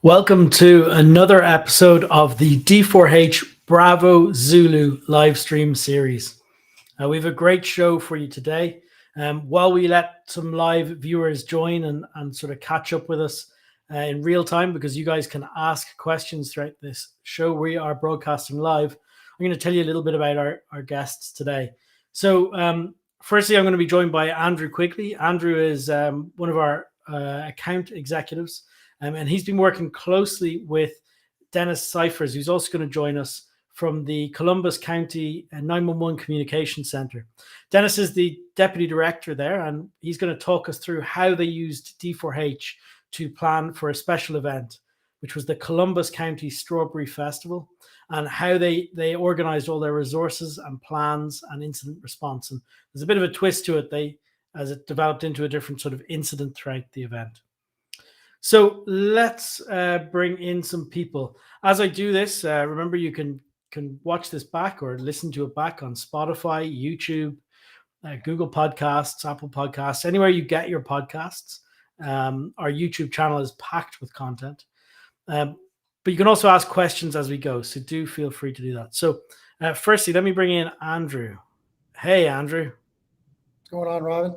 Welcome to another episode of the D4H Bravo Zulu live stream series. We have a great show for you today. While we let some live viewers join and sort of catch up with us in real time, because you guys can ask questions throughout this show, we are broadcasting live. I'm going to tell you a little bit about our guests today. So, firstly, I'm going to be joined by Andrew Quigley. Andrew is one of our account executives. And he's been working closely with Dennis Cyphers, who's also going to join us from the Columbus County 911 Communication Center. Dennis is the deputy director there, and he's going to talk us through how they used D4H to plan for a special event, which was the Columbus County Strawberry Festival, and how they organized all their resources and plans and incident response. And there's a bit of a twist to it, as it developed into a different sort of incident throughout the event. So let's bring in some people. As I do this, remember you can watch this back or listen to it back on Spotify, YouTube, Google Podcasts, Apple Podcasts, anywhere you get your podcasts. Our YouTube channel is packed with content. But you can also ask questions as we go, so do feel free to do that. So firstly, let me bring in Andrew. Hey, Andrew. What's going on, Robin?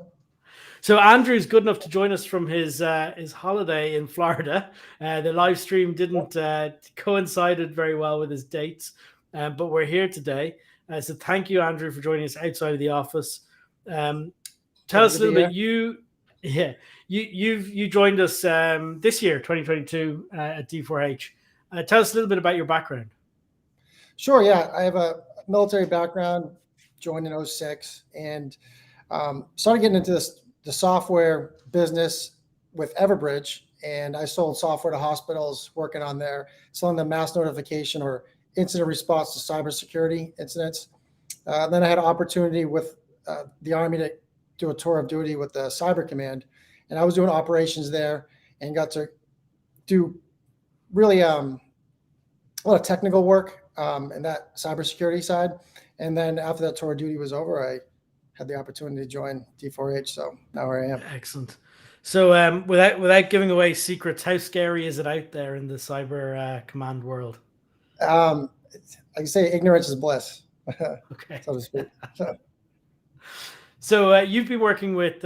So Andrew's good enough to join us from his holiday in Florida. The live stream didn't coincided very well with his dates, but we're here today. So thank you, Andrew, for joining us outside of the office. Tell us a little bit. You joined us this year, 2022, at D4H. Tell us a little bit about your background. Sure. Yeah, I have a military background. Joined in 2006 and started getting into the software business with Everbridge, and I sold software to hospitals, working on selling them mass notification or incident response to cybersecurity incidents. Then I had an opportunity with the Army to do a tour of duty with the Cyber Command, and I was doing operations there and got to do really a lot of technical work in that cybersecurity side. And then after that tour of duty was over, I had the opportunity to join D4H, so now where I am. Excellent. So without giving away secrets, how scary is it out there in the cyber command world? I can say ignorance is bliss. Okay. So to speak. So you've been working with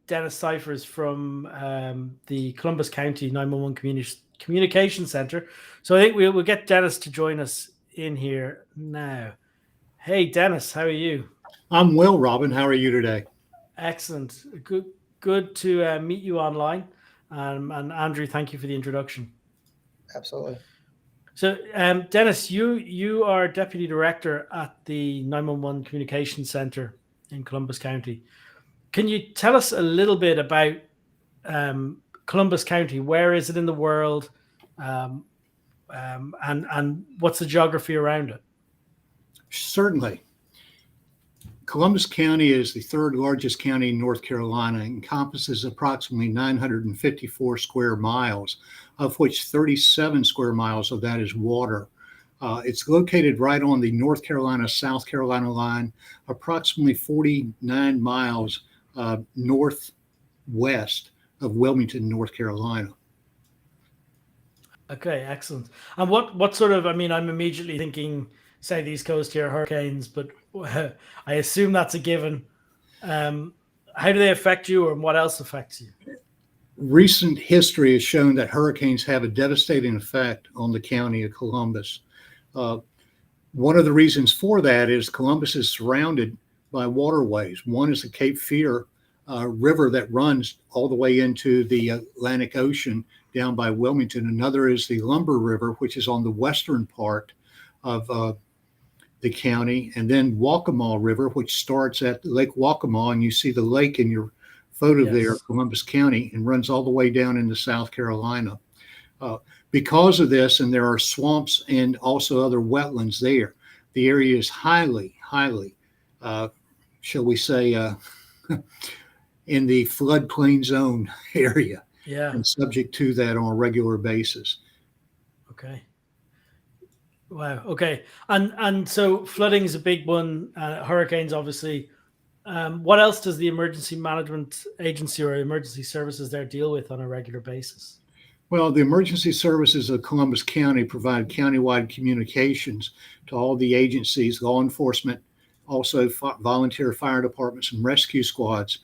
Dennis Cyphers from the Columbus County 911 Communication Center. So I think we'll get Dennis to join us in here now. Hey, Dennis, how are you? I'm well, Robin. How are you today? Excellent. Good to meet you online. And Andrew, thank you for the introduction. Absolutely. So, Dennis, you are Deputy Director at the 911 Communication Center in Columbus County. Can you tell us a little bit about Columbus County? Where is it in the world? And what's the geography around it? Certainly. Columbus County is the third largest county in North Carolina, encompasses approximately 954 square miles, of which 37 square miles of that is water. It's located right on the North Carolina-South Carolina line, approximately 49 miles northwest of Wilmington, North Carolina. Okay, excellent. And what sort of, I'm immediately thinking, say, the East Coast here, hurricanes, but I assume that's a given. How do they affect you, or what else affects you? Recent history has shown that hurricanes have a devastating effect on the county of Columbus. One of the reasons for that is Columbus is surrounded by waterways. One is the Cape Fear River that runs all the way into the Atlantic Ocean down by Wilmington. Another is the Lumber River, which is on the western part of the county, and then Waccamaw River, which starts at Lake Waccamaw, and you see the lake in your photo there, Columbus County, and runs all the way down into South Carolina. Because of this, and there are swamps and also other wetlands there, the area is highly, shall we say, in the floodplain zone area, and subject to that on a regular basis. Okay. Wow. Okay. And so flooding is a big one. Hurricanes, obviously. What else does the Emergency Management Agency or emergency services there deal with on a regular basis? Well, the emergency services of Columbus County provide countywide communications to all the agencies, law enforcement, also volunteer fire departments and rescue squads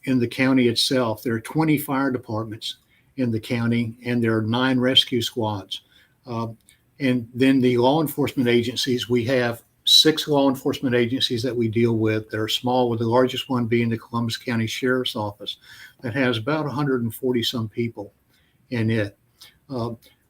in the county itself. There are 20 fire departments in the county, and there are 9 rescue squads. And then the law enforcement agencies, we have 6 law enforcement agencies that we deal with that are small, with the largest one being the Columbus County Sheriff's Office that has about 140 some people in it.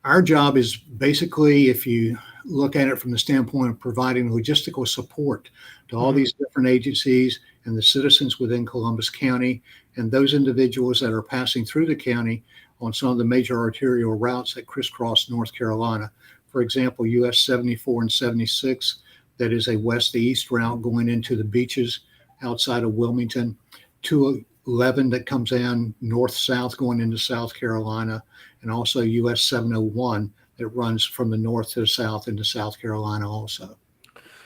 Our job is basically, if you look at it from the standpoint of providing logistical support to all these different agencies and the citizens within Columbus County and those individuals that are passing through the county on some of the major arterial routes that crisscross North Carolina. For example, US 74 and 76, that is a west to east route going into the beaches outside of Wilmington. 211 that comes in north-south going into South Carolina, and also US 701 that runs from the north to the south into South Carolina also.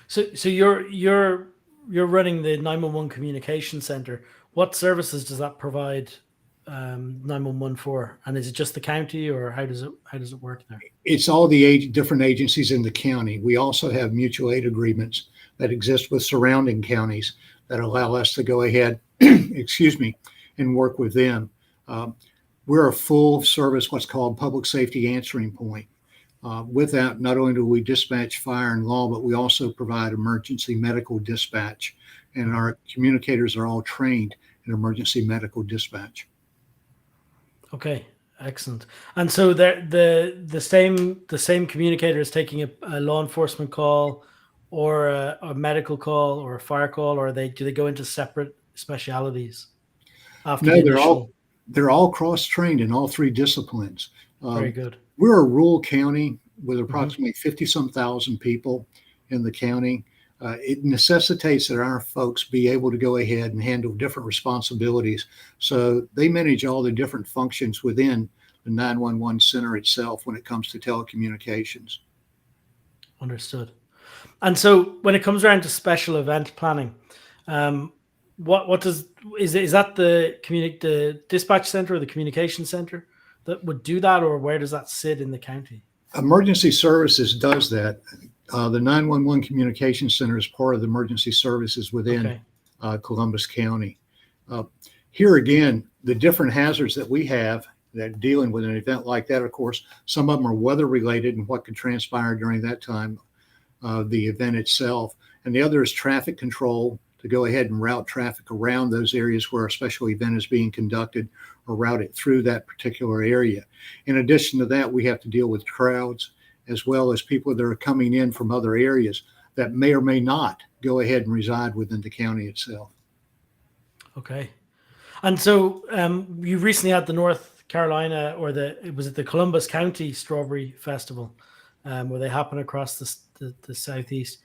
So you're running the 911 communication center. What services does that provide 911 for? And is it just the county, or how does it work there? It's all the different agencies in the county. We also have mutual aid agreements that exist with surrounding counties that allow us to go ahead, excuse me, and work with them. We're a full service, what's called public safety answering point. With that, not only do we dispatch fire and law, but we also provide emergency medical dispatch, and our communicators are all trained in emergency medical dispatch. Okay, excellent. And so the same communicator is taking a law enforcement call, or a medical call, or a fire call, or do they go into separate specialities after No, the initial? they're all cross-trained in all 3 disciplines. Very good. We're a rural county with approximately 50-some thousand people in the county. It necessitates that our folks be able to go ahead and handle different responsibilities. So they manage all the different functions within the 911 center itself when it comes to telecommunications. Understood. And so when it comes around to special event planning, is that the dispatch center or the communication center that would do that, or where does that sit in the county? Emergency services does that. The 911 communication center is part of the emergency services within Columbus County. Here again, the different hazards that we have that dealing with an event like that, of course, some of them are weather related and what could transpire during that time, the event itself. And the other is traffic control, to go ahead and route traffic around those areas where a special event is being conducted, or route it through that particular area. In addition to that, we have to deal with crowds, as well as people that are coming in from other areas that may or may not go ahead and reside within the county itself. Okay. And so you recently had the North Carolina, or was it the Columbus County Strawberry Festival, where they happen across the Southeast.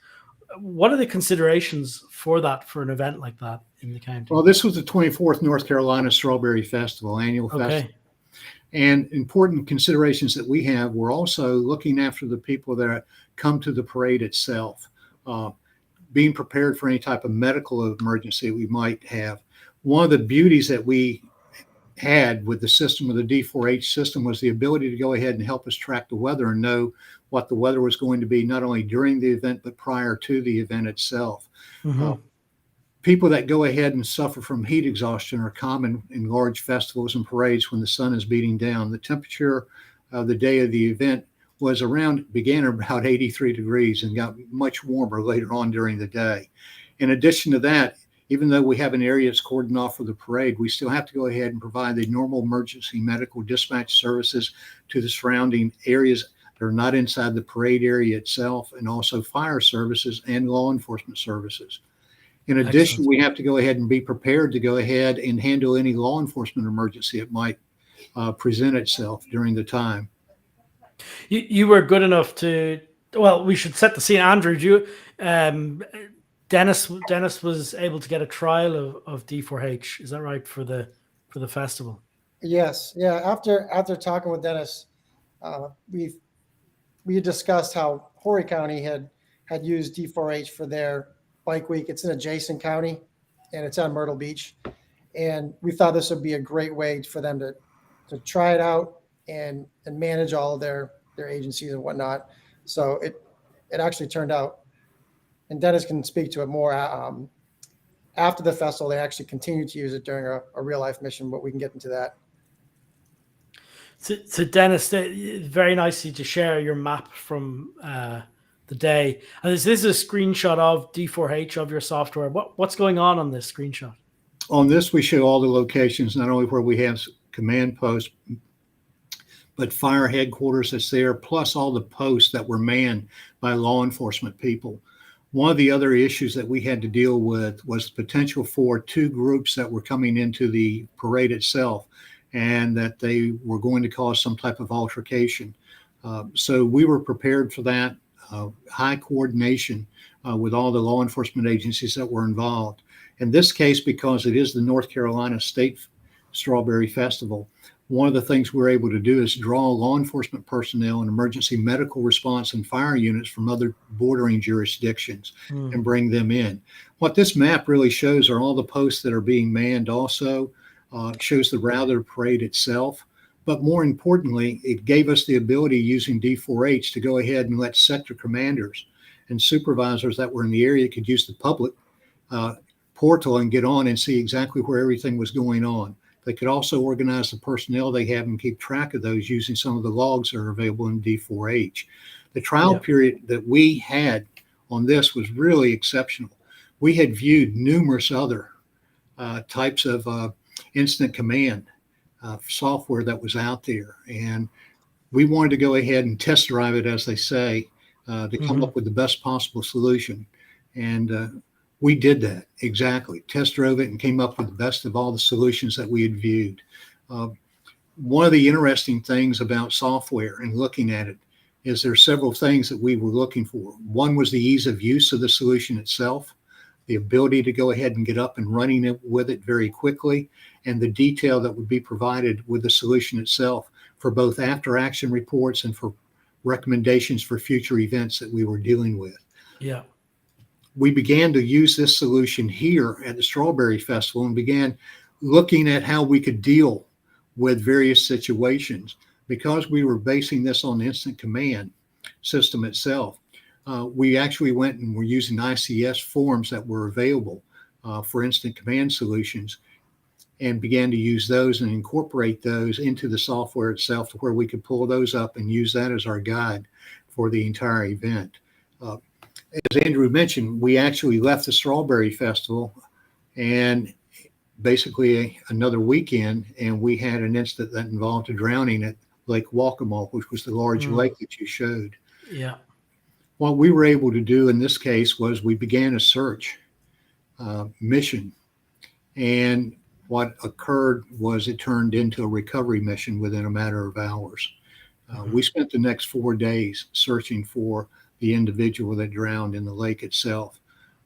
What are the considerations for an event like that in the county? Well, this was the 24th North Carolina Strawberry Festival, annual festival. And important considerations that we have, we're also looking after the people that come to the parade itself, being prepared for any type of medical emergency we might have. One of the beauties that we had with the system, with the D4H system, was the ability to go ahead and help us track the weather and know what the weather was going to be, not only during the event, but prior to the event itself. People that go ahead and suffer from heat exhaustion are common in large festivals and parades when the sun is beating down. The temperature of the day of the event began about 83 degrees and got much warmer later on during the day. In addition to that, even though we have an area that's cordoned off for the parade, we still have to go ahead and provide the normal emergency medical dispatch services to the surrounding areas that are not inside the parade area itself, and also fire services and law enforcement services. In addition, we have to go ahead and be prepared to go ahead and handle any law enforcement emergency that might present itself during the time. You were good enough to, well, we should set the scene. Andrew, Dennis was able to get a trial of D4H. Is that right, for the festival? Yes. Yeah. After talking with Dennis, we had discussed how Horry County had used D4H for their bike week. It's in adjacent county, and it's on Myrtle Beach. And we thought this would be a great way for them to try it out and manage all of their agencies and whatnot. So it actually turned out, and Dennis can speak to it more. After the festival, they actually continued to use it during a real life mission, but we can get into that. So Dennis, very nicely to share your map from the day. And this is a screenshot of D4H of your software. What's going on this screenshot? On this, we show all the locations, not only where we have command posts, but fire headquarters that's there, plus all the posts that were manned by law enforcement people. One of the other issues that we had to deal with was the potential for two groups that were coming into the parade itself, and that they were going to cause some type of altercation. So we were prepared for that. High coordination with all the law enforcement agencies that were involved. In this case, because it is the North Carolina State Strawberry Festival, one of the things we're able to do is draw law enforcement personnel and emergency medical response and fire units from other bordering jurisdictions and bring them in. What this map really shows are all the posts that are being manned also. Shows the route of the parade itself. But more importantly, it gave us the ability using D4H to go ahead and let sector commanders and supervisors that were in the area could use the public portal and get on and see exactly where everything was going on. They could also organize the personnel they have and keep track of those using some of the logs that are available in D4H. The trial period that we had on this was really exceptional. We had viewed numerous other types of incident command software that was out there. And we wanted to go ahead and test drive it, as they say, to come up with the best possible solution. And we did that, exactly. Test drove it and came up with the best of all the solutions that we had viewed. One of the interesting things about software and looking at it is there are several things that we were looking for. One was the ease of use of the solution itself, the ability to go ahead and get up and running with it very quickly, and the detail that would be provided with the solution itself for both after action reports and for recommendations for future events that we were dealing with. Yeah. We began to use this solution here at the Strawberry Festival and began looking at how we could deal with various situations. Because we were basing this on the instant command system itself, we actually went and were using ICS forms that were available for instant command solutions and began to use those and incorporate those into the software itself to where we could pull those up and use that as our guide for the entire event. As Andrew mentioned, we actually left the Strawberry Festival and basically another weekend, and we had an incident that involved a drowning at Lake Waccamaw, which was the large lake that you showed. Yeah. What we were able to do in this case was we began a search mission, and what occurred was it turned into a recovery mission within a matter of hours. We spent the next 4 days searching for the individual that drowned in the lake itself.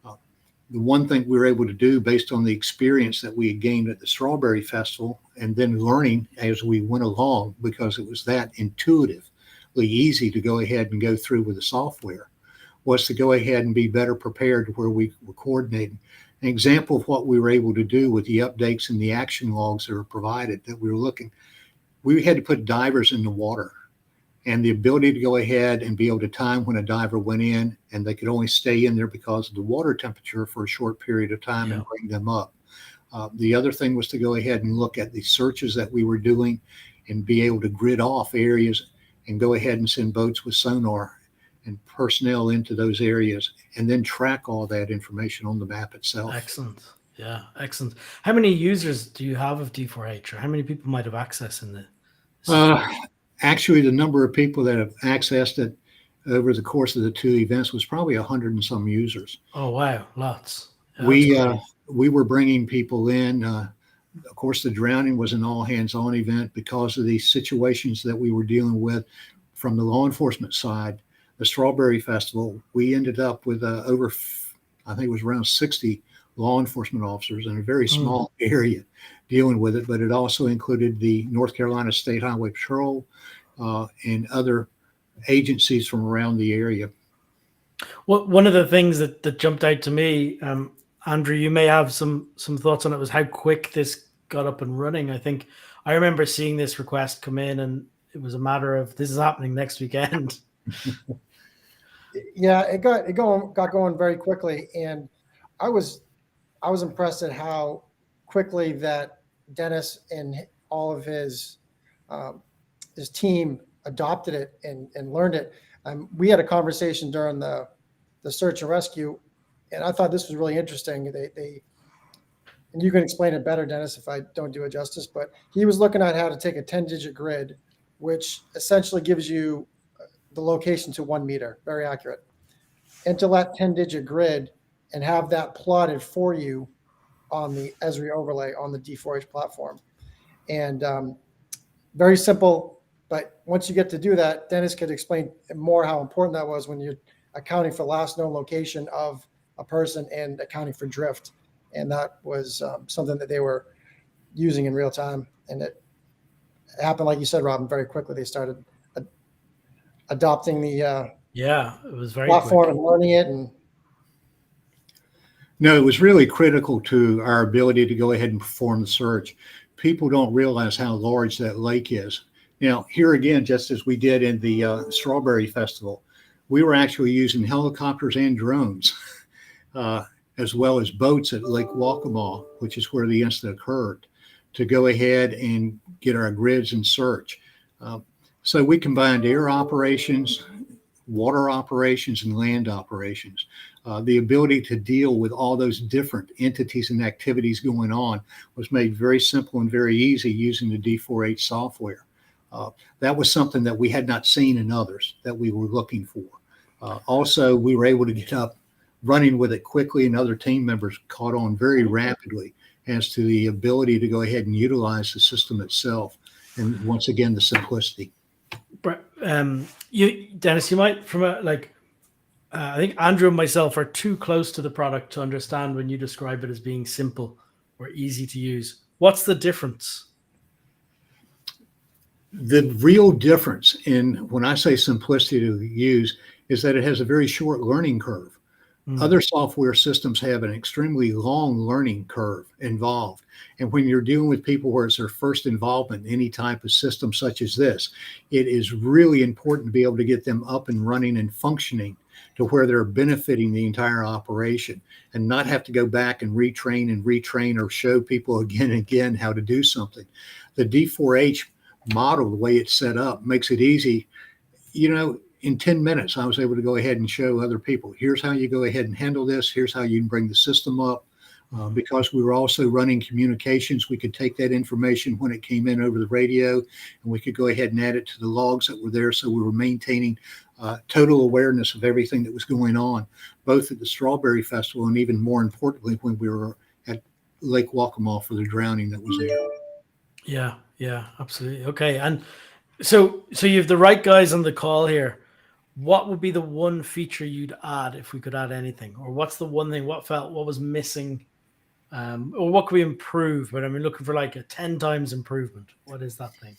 The one thing we were able to do based on the experience that we had gained at the Strawberry Festival and then learning as we went along, because it was that intuitively easy to go ahead and go through with the software, was to go ahead and be better prepared to where we were coordinating. An example of what we were able to do with the updates and the action logs that were provided that we were looking, we had to put divers in the water, and the ability to go ahead and be able to time when a diver went in and they could only stay in there because of the water temperature for a short period of time and bring them up. The other thing was to go ahead and look at the searches that we were doing and be able to grid off areas and go ahead and send boats with sonar and personnel into those areas and then track all that information on the map itself. Excellent. Yeah, excellent. How many users do you have of D4H, or how many people might have access in the Actually, the number of people that have accessed it over the course of the two events was probably 100 and some users. Oh, wow. Lots. Yeah, we were bringing people in. Of course, the drowning was an all hands on event because of the situations that we were dealing with from the law enforcement side. The Strawberry Festival, we ended up with over, I think it was around 60 law enforcement officers in a very small area dealing with it, but it also included the North Carolina State Highway Patrol and other agencies from around the area. Well, one of the things that jumped out to me, Andrew, you may have some thoughts on it, was how quick this got up and running. I think I remember seeing this request come in, and it was a matter of this is happening next weekend. Yeah, it got going very quickly, and I was impressed at how quickly that Dennis and all of his team adopted it and learned it. We had a conversation during the search and rescue, and I thought this was really interesting. They and you can explain it better, Dennis, if I don't do it justice, but he was looking at how to take a 10-digit grid, which essentially gives you the location to 1 meter, very accurate, into that 10-digit grid and have that plotted for you on the Esri overlay on the D4H platform. And very simple, but once you get to do that, Dennis could explain more how important that was when you're accounting for last known location of a person and accounting for drift. And that was something that they were using in real time. And it happened, like you said, Robin, very quickly. They started adopting the Yeah, it was very platform quick. and learning it. And No, it was really critical to our ability to go ahead and perform the search. People don't realize how large that lake is. Now, here again, just as we did in the Strawberry Festival, we were actually using helicopters and drones, as well as boats at Lake Waccamaw, which is where the incident occurred, to go ahead and get our grids and search. So we combined air operations, water operations, and land operations. The ability to deal with all those different entities and activities going on was made very simple and very easy using the D4H software. That was something that we had not seen in others that we were looking for. Also, we were able to get up running with it quickly, and other team members caught on very rapidly as to the ability to go ahead and utilize the system itself. And once again, the simplicity. Dennis, you might I think Andrew and myself are too close to the product to understand when you describe it as being simple or easy to use. What's the difference? The real difference in when I say simplicity to use is that it has a very short learning curve. Other software systems have an extremely long learning curve involved. And when you're dealing with people where it's their first involvement in any type of system such as this, it is really important to be able to get them up and running and functioning to where they're benefiting the entire operation and not have to go back and retrain or show people again and again how to do something. The D4H model, the way it's set up, makes it easy. In 10 minutes, I was able to go ahead and show other people, here's how you go ahead and handle this. Here's how you can bring the system up. Because we were also running communications, we could take that information when it came in over the radio, and we could go ahead and add it to the logs that were there. So we were maintaining total awareness of everything that was going on, both at the Strawberry Festival and even more importantly, when we were at Lake Waccamaw for the drowning that was there. Yeah, absolutely. Okay. And so you have the right guys on the call here. What would be the one feature you'd add if we could add anything? Or what's the one thing, what was missing? Or what could we improve? But looking for like a 10 times improvement. What is that thing?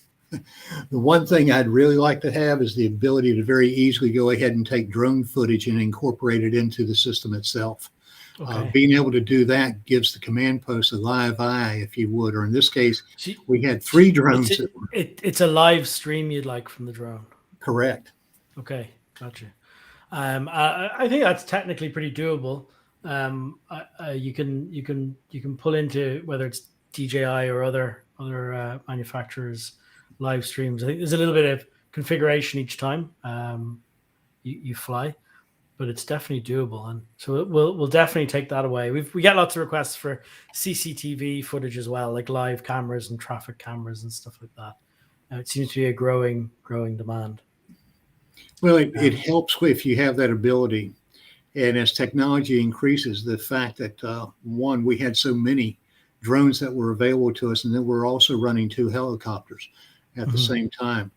The one thing I'd really like to have is the ability to very easily go ahead and take drone footage and incorporate it into the system itself. Okay. Being able to do that gives the command post a live eye, if you would, or in this case, we had 3 drones. It's a live stream you'd like from the drone. Correct. Okay, gotcha. I think that's technically pretty doable. You can pull into whether it's DJI or other manufacturers' live streams. I think there's a little bit of configuration each time you fly, but it's definitely doable, and so we'll definitely take that away. We get lots of requests for CCTV footage as well, like live cameras and traffic cameras and stuff like that. It seems to be a growing demand. Well, it helps if you have that ability, and as technology increases, the fact that we had so many drones that were available to us, and then we're also running 2 helicopters at the same time.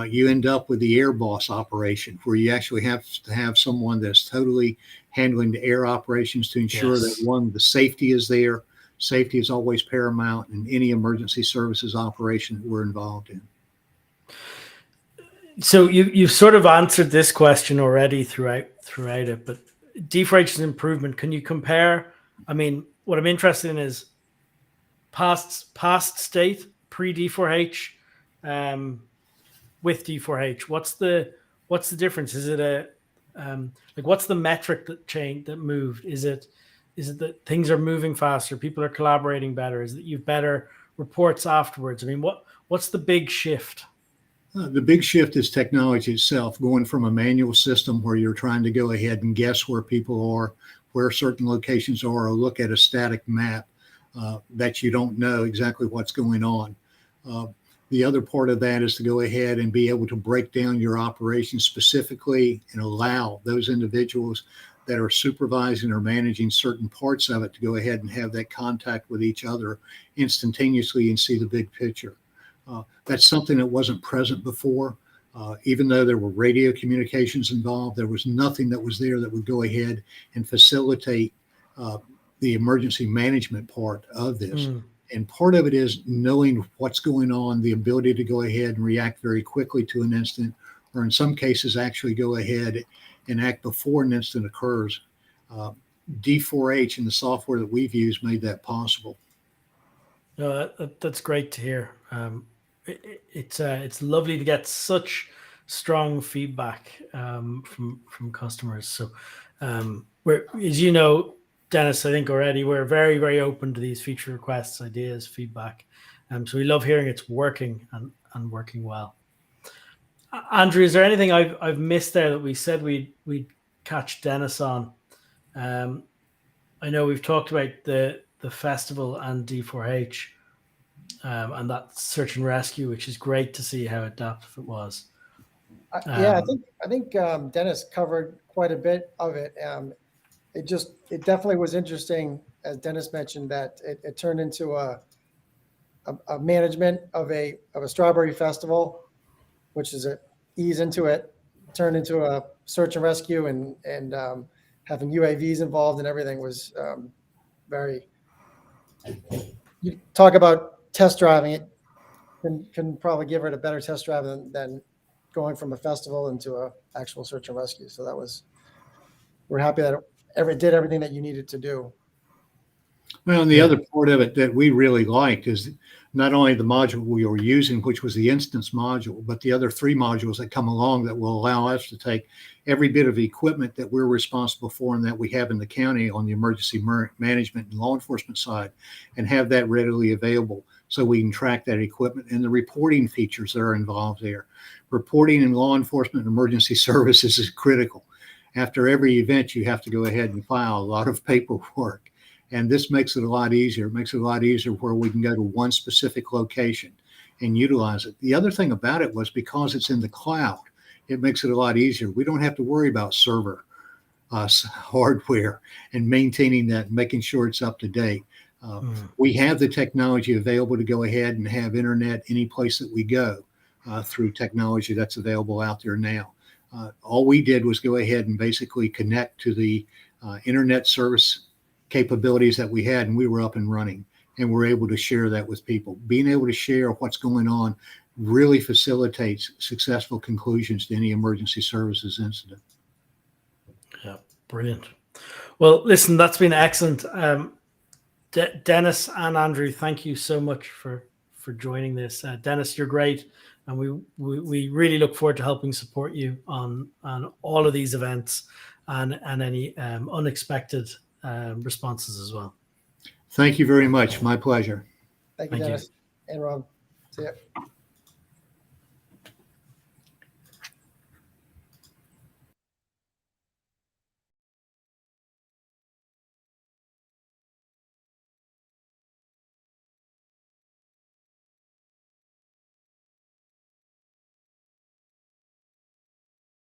You end up with the air boss operation where you actually have to have someone that's totally handling the air operations to ensure that the safety is there. Safety is always paramount in any emergency services operation that we're involved in. So you've sort of answered this question already throughout it, but D4H's improvement, can you compare? What I'm interested in is past state, pre D4H, with D4H? What's the difference? Is it like what's the metric that moved? Is it that things are moving faster, people are collaborating better? Is that you've better reports afterwards? I mean, what's the big shift? The big shift is technology itself, going from a manual system where you're trying to go ahead and guess where people are, where certain locations are, or look at a static map that you don't know exactly what's going on. The other part of that is to go ahead and be able to break down your operations specifically and allow those individuals that are supervising or managing certain parts of it to go ahead and have that contact with each other instantaneously and see the big picture. That's something that wasn't present before. Even though there were radio communications involved, there was nothing that was there that would go ahead and facilitate the emergency management part of this. And part of it is knowing what's going on, the ability to go ahead and react very quickly to an incident, or in some cases actually go ahead and act before an incident occurs. D4H and the software that we've used made that possible. No, that's great to hear. It's lovely to get such strong feedback from customers. So we're, as you know, Dennis, I think already we're very, very open to these feature requests, ideas, feedback. So we love hearing it's working and working well. Andrew, is there anything I've missed there that we said we'd catch Dennis on? I know we've talked about the festival and D4H. And that search and rescue, which is great to see how adaptive it was. Yeah, I think Dennis covered quite a bit of it. It definitely was interesting, as Dennis mentioned, that it turned into a management of a strawberry festival, which is ease into it, turned into a search and rescue, and having UAVs involved and everything was very. You talk about test driving it, can probably give it a better test drive than going from a festival into a actual search and rescue. So we're happy that it did everything that you needed to do. Well, and the other part of it that we really liked is not only the module we were using, which was the instance module, but the other 3 modules that come along that will allow us to take every bit of equipment that we're responsible for and that we have in the county on the emergency management and law enforcement side and have that readily available so we can track that equipment and the reporting features that are involved there. Reporting in law enforcement and emergency services is critical. After every event, you have to go ahead and file a lot of paperwork. And this makes it a lot easier. It makes it a lot easier where we can go to one specific location and utilize it. The other thing about it was because it's in the cloud, it makes it a lot easier. We don't have to worry about server hardware and maintaining that, and making sure it's up to date. We have the technology available to go ahead and have internet any place that we go through technology that's available out there now. All we did was go ahead and basically connect to the internet service capabilities that we had, and we were up and running, and we're able to share that with people. Being able to share what's going on really facilitates successful conclusions to any emergency services incident. Yeah, brilliant. Well, listen, that's been excellent. Dennis and Andrew, thank you so much for joining this. Dennis, you're great, and we really look forward to helping support you on all of these events and any unexpected responses as well. Thank you very much. My pleasure. Thank you, Dennis and Rob. See ya.